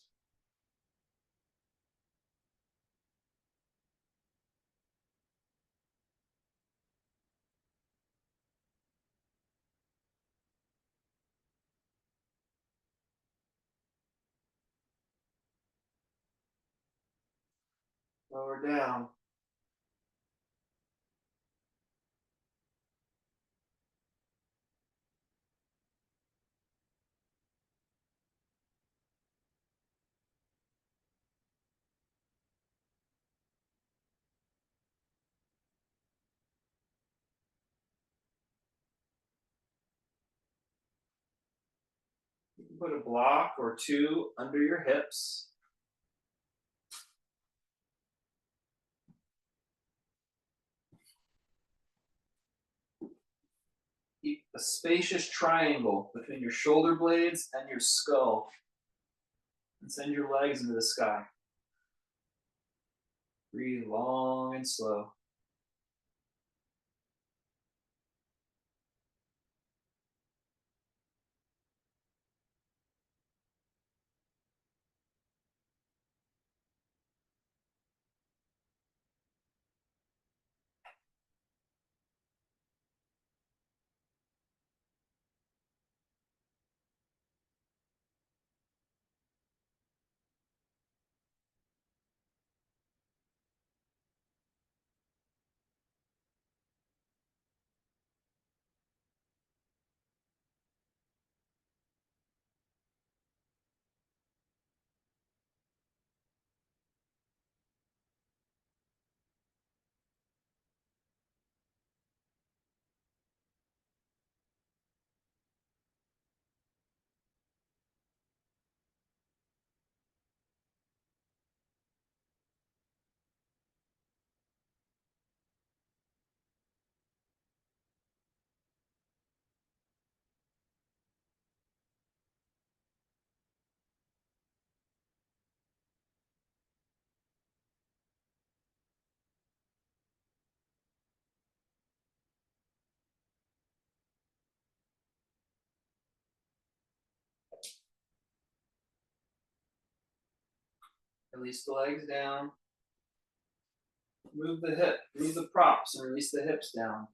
Lower down. Put a block or two under your hips. Keep a spacious triangle between your shoulder blades and your skull. And send your legs into the sky. Breathe long and slow. Release the legs down. Move the props, and release the hips down.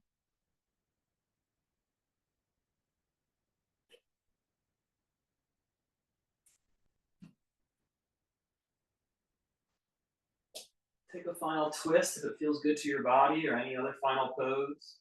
Take a final twist if it feels good to your body, or any other final pose.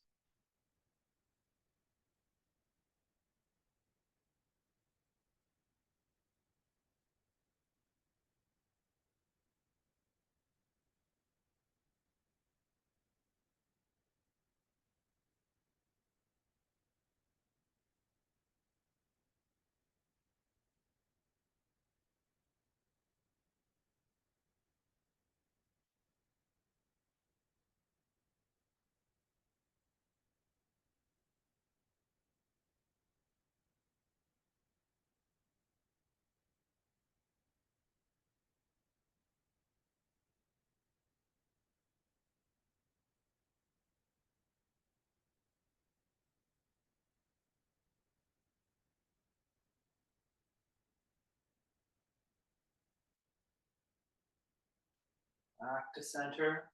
Back to center.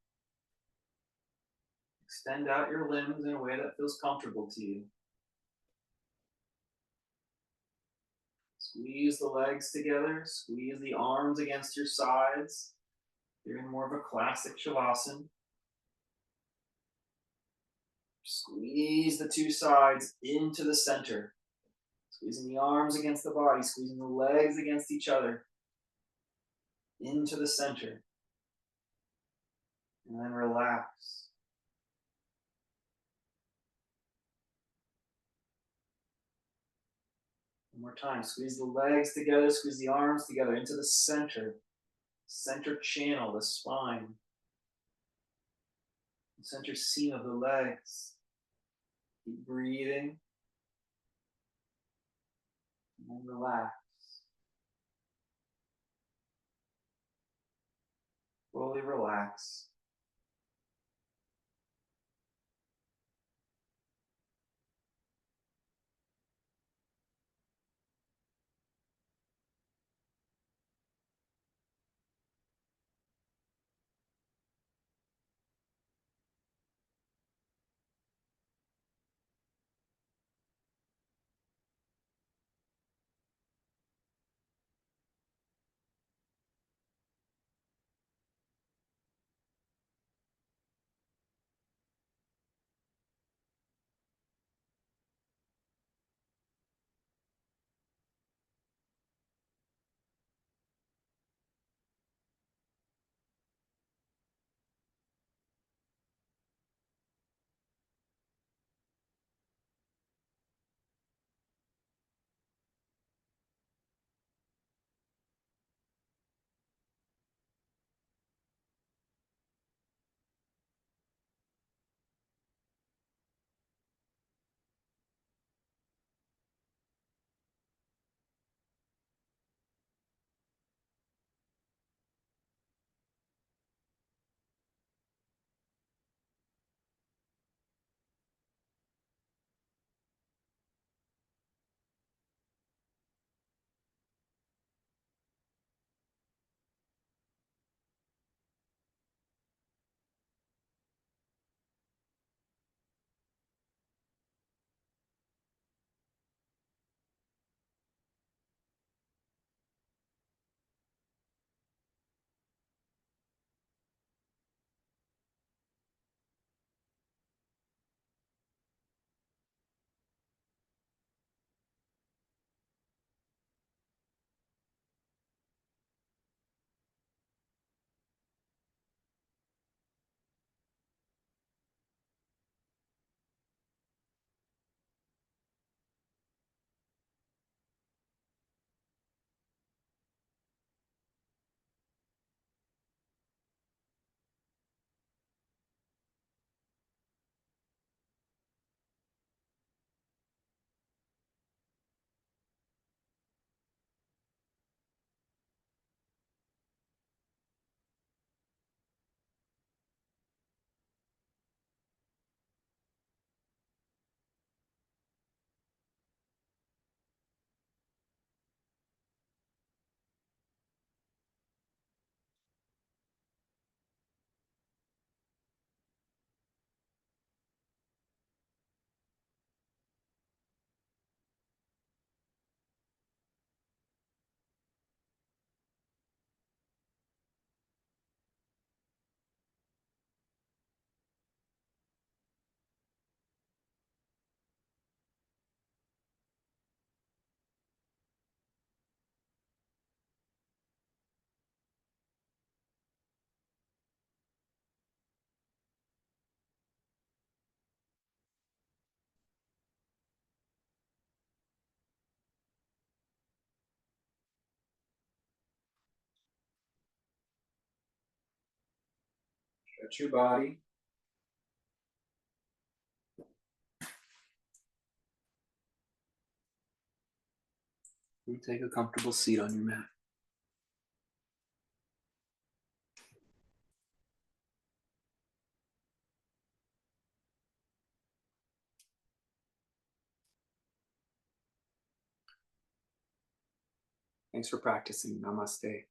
Extend out your limbs in a way that feels comfortable to you. Squeeze the legs together. Squeeze the arms against your sides. You're in more of a classic Shavasana. Squeeze the two sides into the center. Squeezing the arms against the body. Squeezing the legs against each other. Into the center. And then relax. One more time. Squeeze the legs together. Squeeze the arms together into the center. Center channel, the spine. The center seam of the legs. Keep breathing. And then relax. Fully relax. Stretch your body. And take a comfortable seat on your mat. Thanks for practicing. Namaste.